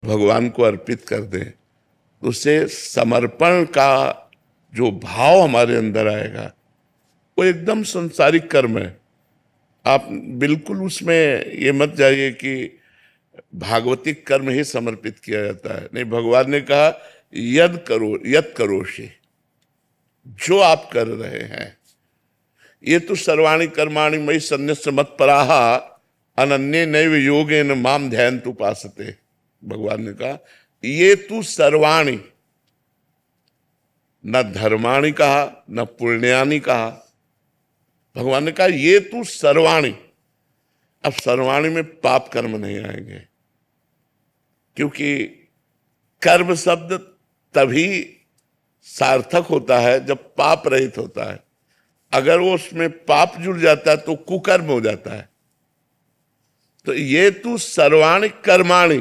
भगवान को अर्पित कर दें, तो उससे समर्पण का जो भाव हमारे अंदर आएगा वो एकदम संसारिक कर्म है। आप बिल्कुल उसमें ये मत जाइए कि भागवतिक कर्म ही समर्पित किया जाता है। नहीं, भगवान ने कहा यद करोषि, जो आप कर रहे हैं। ये तो सर्वाणि कर्माणि मयि सन्न्यस्य मत्पराः अनन्ये नैव योगेन माम ध्यायन्तु उपासते। भगवान ने कहा ये तू सर्वाणि, न धर्माणि कहा न पुण्यानि कहा। भगवान ने कहा ये तू सर्वाणि। अब सर्वाणि में पाप कर्म नहीं आएंगे, क्योंकि कर्म शब्द तभी सार्थक होता है जब पाप रहित होता है। अगर वो उसमें पाप जुड़ जाता है तो कुकर्म हो जाता है। तो ये तू सर्वाणि कर्माणि,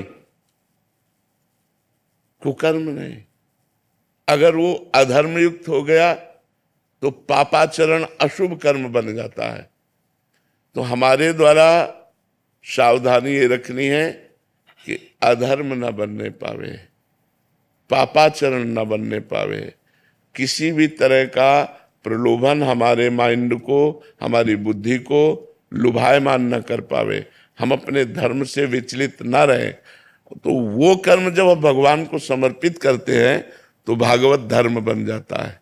कुकर्म नहीं। अगर वो अधर्म युक्त हो गया तो पापाचरण अशुभ कर्म बन जाता है। तो हमारे द्वारा सावधानी ये रखनी है कि अधर्म न बनने पावे, पापाचरण न बनने पावे, किसी भी तरह का प्रलोभन हमारे माइंड को, हमारी बुद्धि को लुभायमान न कर पावे, हम अपने धर्म से विचलित न रहें। तो वो कर्म जब हम भगवान को समर्पित करते हैं तो भागवत धर्म बन जाता है,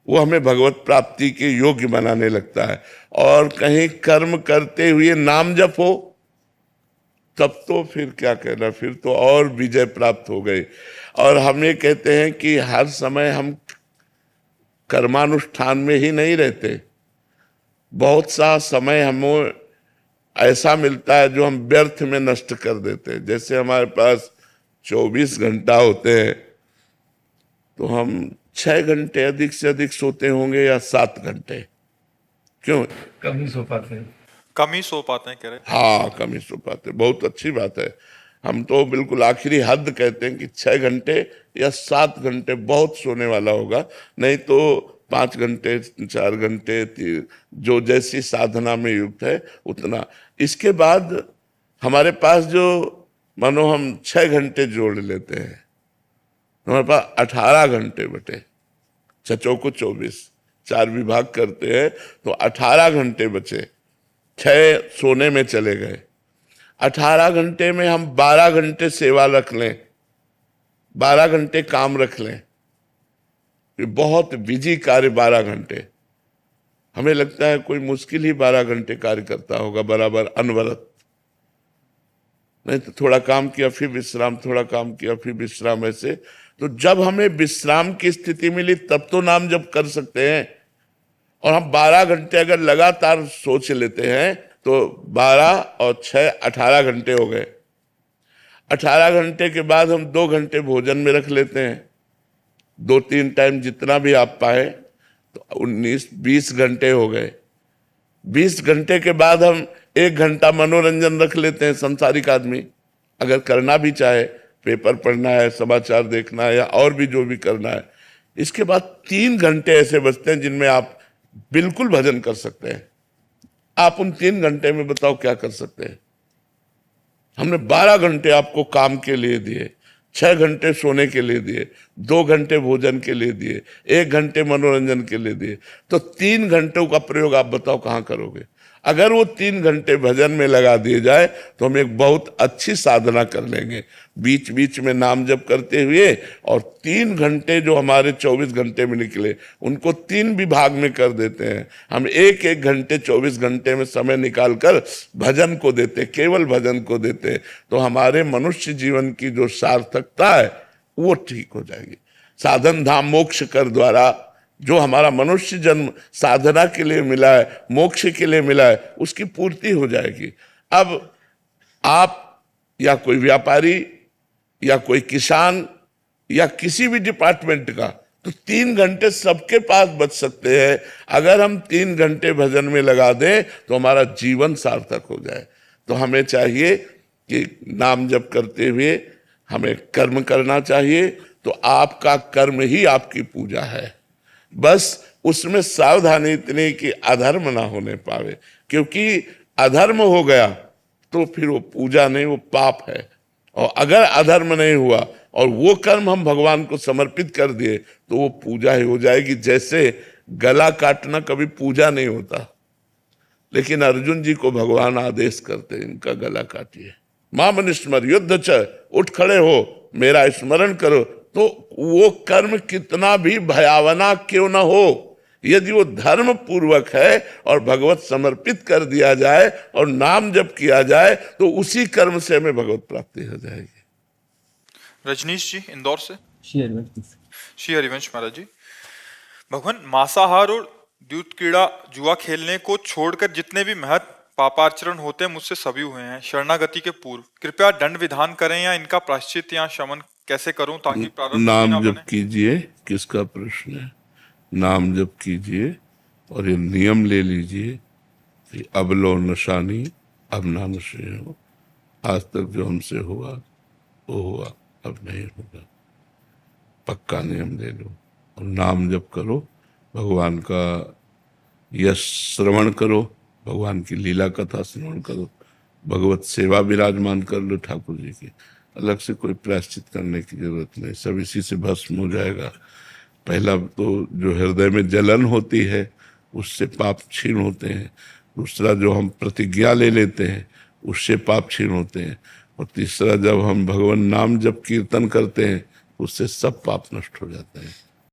वो हमें भगवत प्राप्ति के योग्य बनाने लगता है। और कहीं कर्म करते हुए नाम जप हो तब तो फिर क्या कहना, फिर तो और विजय प्राप्त हो गई। और हम ये कहते हैं कि हर समय हम कर्मानुष्ठान में ही नहीं रहते, बहुत सा समय हमें ऐसा मिलता है जो हम व्यर्थ में नष्ट कर देते हैं। जैसे हमारे पास 24 घंटा होते हैं तो हम 6 घंटे अधिक से अधिक सोते होंगे या 7 घंटे, क्यों? कम ही सो पाते हैं। कम ही सो पाते हैं कह रहे। हाँ, कम ही सो पाते, बहुत अच्छी बात है। हम तो बिल्कुल आखिरी हद कहते हैं कि 6 घंटे या 7 घंटे बहुत सोने वाला होगा, नहीं तो 5 घंटे 4 घंटे, जो जैसी साधना में युक्त है उतना। इसके बाद हमारे पास जो, मानो हम 6 घंटे जोड़ लेते हैं, हमारे पास 18 घंटे बटे, 6 को 24, 4 विभाग करते हैं तो 18 घंटे बचे। 6 सोने में चले गए, 18 घंटे में हम 12 घंटे सेवा रख लें, 12 घंटे काम रख लें, बहुत बिजी कार्य 12 घंटे। हमें लगता है कोई मुश्किल ही 12 घंटे कार्य करता होगा बराबर अनवरत। नहीं तो थोड़ा काम किया फिर विश्राम, थोड़ा काम किया फिर विश्राम, ऐसे। तो जब हमें विश्राम की स्थिति मिली तब तो नाम जप कर सकते हैं। और हम 12 घंटे अगर लगातार सोच लेते हैं तो 12 और 6 18 घंटे हो गए। 18 घंटे के बाद हम 2 घंटे भोजन में रख लेते हैं, 2-3 टाइम जितना भी आप पाए, तो 19-20 घंटे हो गए। 20 घंटे के बाद हम 1 घंटा मनोरंजन रख लेते हैं। संसारिक आदमी अगर करना भी चाहे, पेपर पढ़ना है, समाचार देखना है या और भी जो भी करना है, इसके बाद 3 घंटे ऐसे बचते हैं जिनमें आप बिल्कुल भजन कर सकते हैं। आप उन 3 घंटे में बताओ क्या कर सकते हैं? हमने 12 घंटे आपको काम के लिए दिए, 6 घंटे सोने के लिए दिए, 2 घंटे भोजन के लिए दिए, 1 घंटे मनोरंजन के लिए दिए, तो 3 घंटों का प्रयोग आप बताओ कहाँ करोगे? अगर वो 3 घंटे भजन में लगा दिए जाए तो हम एक बहुत अच्छी साधना कर लेंगे, बीच बीच में नाम जप करते हुए। और 3 घंटे जो हमारे 24 घंटे में निकले उनको 3 विभाग में कर देते हैं। हम 1-1 घंटे 24 घंटे में समय निकालकर भजन को देते, केवल भजन को देते, तो हमारे मनुष्य जीवन की जो सार्थकता है वो ठीक हो जाएगी। साधन धाम मोक्ष कर द्वारा जो हमारा मनुष्य जन्म साधना के लिए मिला है, मोक्ष के लिए मिला है, उसकी पूर्ति हो जाएगी। अब आप या कोई व्यापारी या कोई किसान या किसी भी डिपार्टमेंट का, तो 3 घंटे सबके पास बच सकते हैं। अगर हम 3 घंटे भजन में लगा दें तो हमारा जीवन सार्थक हो जाए। तो हमें चाहिए कि नाम जप करते हुए हमें कर्म करना चाहिए। तो आपका कर्म ही आपकी पूजा है, बस उसमें सावधानी इतनी कि अधर्म ना होने पावे, क्योंकि अधर्म हो गया तो फिर वो पूजा नहीं, वो पाप है। और अगर अधर्म नहीं हुआ और वो कर्म हम भगवान को समर्पित कर दिए तो वो पूजा ही हो जाएगी। जैसे गला काटना कभी पूजा नहीं होता, लेकिन अर्जुन जी को भगवान आदेश करते हैं इनका गला काटिए। माम स्मर युद्ध च, उठ खड़े हो, मेरा स्मरण करो। तो वो कर्म कितना भी भयावना क्यों ना हो, यदि वो धर्म पूर्वक है और भगवत समर्पित कर दिया जाए और नाम जप किया जाए तो उसी कर्म से हमें भगवत प्राप्ति हो जाएगी। रजनीश जी इंदौर से। श्री हरिवंश। श्री हरिवंश महाराज जी, भगवान मांसाहार और द्यूत क्रीड़ा जुआ खेलने को छोड़कर जितने भी महत् पापाचरण होते हैं मुझसे सभी हुए हैं शरणागति के पूर्व। कृपया दंड विधान करें या इनका प्रायश्चित या शमन कैसे करूं ताकि प्रारब्ध नाम ना जप बने। कीजिए, किसका प्रश्न है? नाम जप कीजिए और ये नियम ले लीजिए कि अब लो नशानी अब ना नशे हो। आज तक जो हमसे हुआ वो हुआ, अब नहीं होगा। पक्का नियम ले लो और नाम जप करो, भगवान का यश श्रवण करो, भगवान की लीला कथा श्रवण करो, भगवत सेवा विराजमान कर लो ठाकुर जी की। अलग से कोई प्रायश्चित करने की जरूरत नहीं, सब इसी से भस्म हो जाएगा। पहला तो जो हृदय में जलन होती है उससे पाप क्षीण होते हैं, दूसरा जो हम प्रतिज्ञा ले लेते हैं उससे पाप क्षीण होते हैं, और तीसरा जब हम भगवान नाम जब कीर्तन करते हैं उससे सब पाप नष्ट हो जाते हैं।